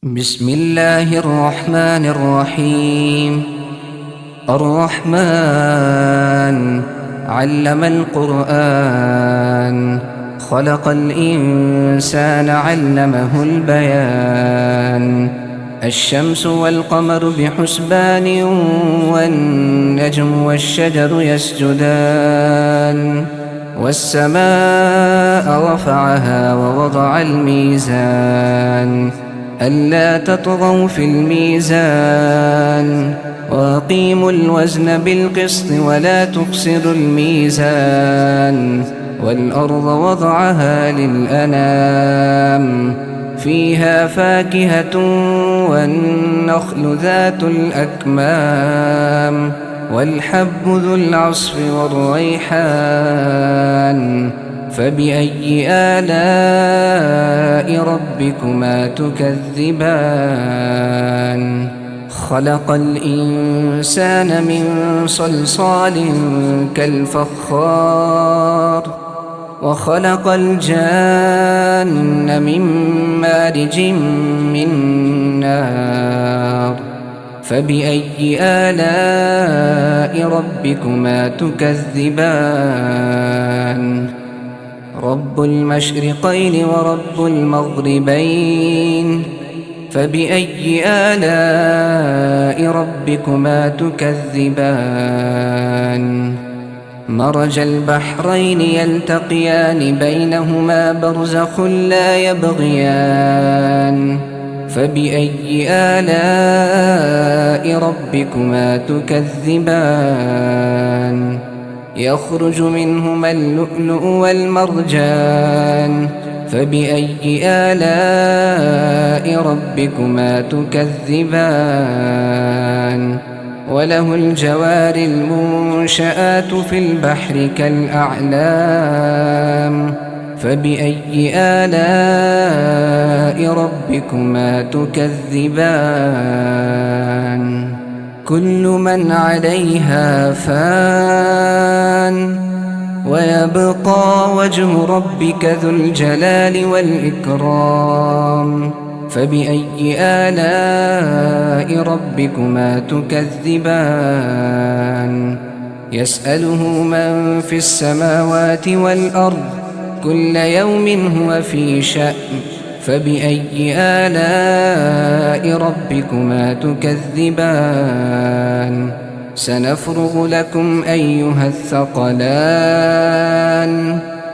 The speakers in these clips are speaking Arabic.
بسم الله الرحمن الرحيم. الرحمن علم القرآن، خلق الإنسان علمه البيان. الشمس والقمر بحسبان، والنجم والشجر يسجدان. والسماء رفعها ووضع الميزان، ألا تطغوا في الميزان، وأقيموا الوزن بالقسط ولا تخسروا الميزان. والأرض وضعها للأنام، فيها فاكهة والنخل ذات الأكمام، والحب ذو العصف والريحان. فبأي آلاء ربكما تكذبان؟ خلق الإنسان من صلصال كالفخار، وخلق الجان من مارج من نار. فبأي آلاء ربكما تكذبان؟ رب المشرقين ورب المغربين، فبأي آلاء ربكما تكذبان؟ مرج البحرين يلتقيان، بينهما برزخ لا يبغيان. فبأي آلاء ربكما تكذبان؟ يخرج منهما اللؤلؤ والمرجان، فبأي آلاء ربكما تكذبان؟ وله الجوار المنشآت في البحر كالأعلام، فبأي آلاء ربكما تكذبان؟ كل من عليها فان، ويبقى وجه ربك ذو الجلال والإكرام. فبأي آلاء ربكما تكذبان؟ يسأله من في السماوات والأرض، كل يوم هو في شأن. فبأي آلاء ربكما تكذبان؟ سنفرغ لكم أيها الثقلان.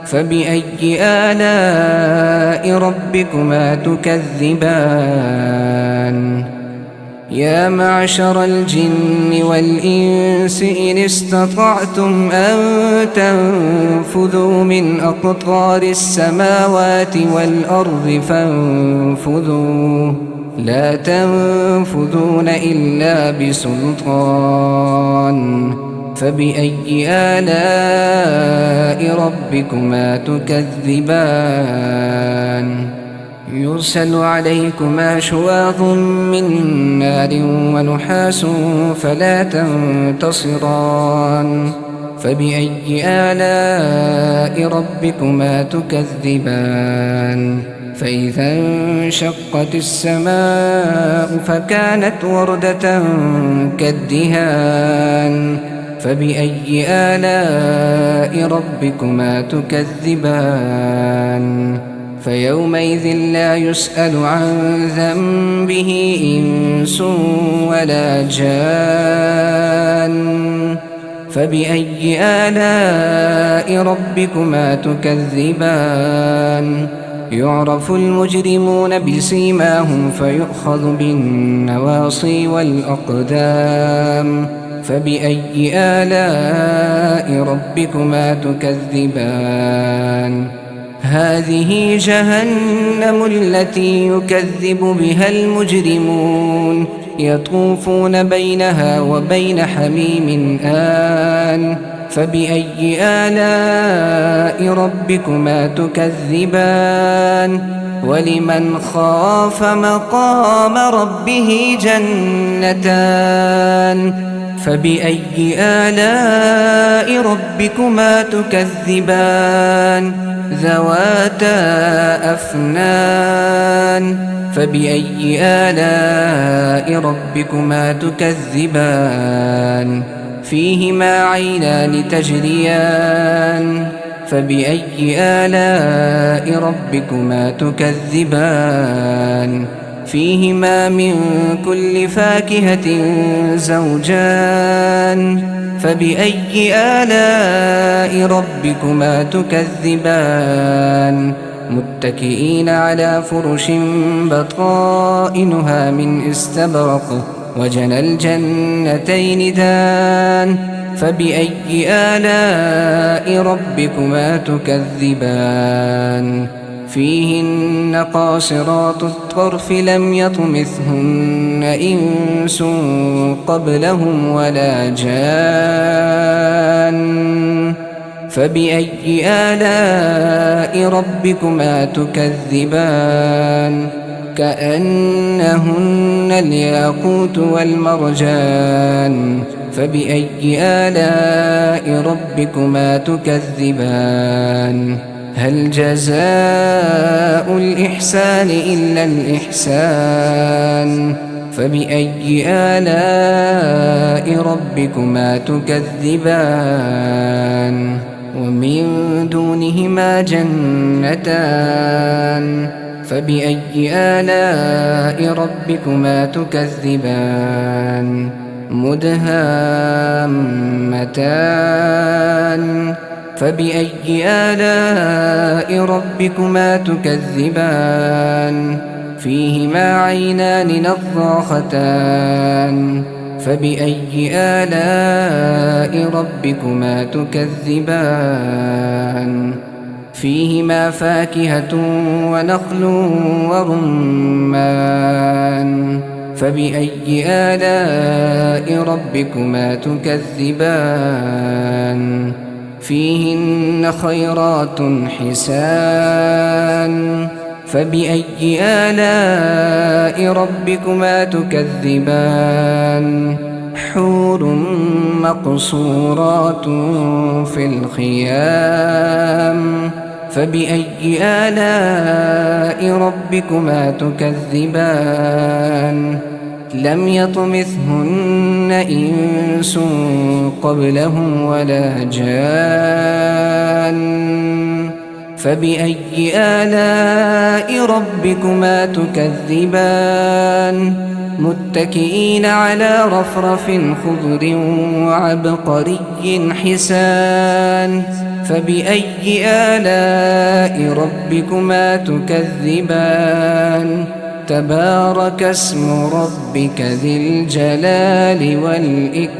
فبأي آلاء ربكما تكذبان؟ يا معشر الجن والإنس إن استطعتم أن تنفذوا من أقطار السماوات والأرض فانفذوا، لا تنفذون إلا بسلطان. فبأي آلاء ربكما تكذبان؟ يرسل عليكما شواظ من نار ونحاس فلا تنتصران. فبأي آلاء ربكما تكذبان؟ فإذا انشقت السماء فكانت وردة كالدهان. فبأي آلاء ربكما تكذبان؟ فيومئذ لا يسأل عن ذنبه إنس ولا جان. فبأي آلاء ربكما تكذبان؟ يعرف المجرمون بسيماهم فيؤخذ بالنواصي والأقدام. فبأي آلاء ربكما تكذبان؟ هذه جهنم التي يكذب بها المجرمون، يطوفون بينها وبين حميم آن. فبأي آلاء ربكما تكذبان؟ ولمن خاف مقام ربه جنتان. فبأي آلاء ربكما تكذبان؟ ذواتا أفنان. فبأي آلاء ربكما تكذبان فيهما عينان تجريان فبأي آلاء ربكما تكذبان فيهما من كل فاكهة زوجان فبأي آلاء ربكما تكذبان متكئين على فرش بطائنها من استبرق وجنى الجنتين دان فبأي آلاء ربكما تكذبان فيهن قاصرات الطرف لم يطمثهن إنس قبلهم ولا جان فبأي آلاء ربكما تكذبان كأنهن الياقوت والمرجان فبأي آلاء ربكما تكذبان هل جزاء الإحسان إلا الإحسان فبأي آلاء ربكما تكذبان ومن دونهما جنتان فبأي آلاء ربكما تكذبان مدهامتان فبأي آلاء ربكما تكذبان فيهما عينان نضاختان فبأي آلاء ربكما تكذبان فيهما فاكهة ونخل ورمان فبأي آلاء ربكما تكذبان فيهن خيرات حسان فبأي آلاء ربكما تكذبان حور مقصورات في الخيام فبأي آلاء ربكما تكذبان لم يطمثهن إنس قبلهم ولا جان فبأي آلاء ربكما تكذبان متكئين على رفرف خضر وعبقري حسان فبأي آلاء ربكما تكذبان تبارك اسم ربك ذي الجلال والإكرام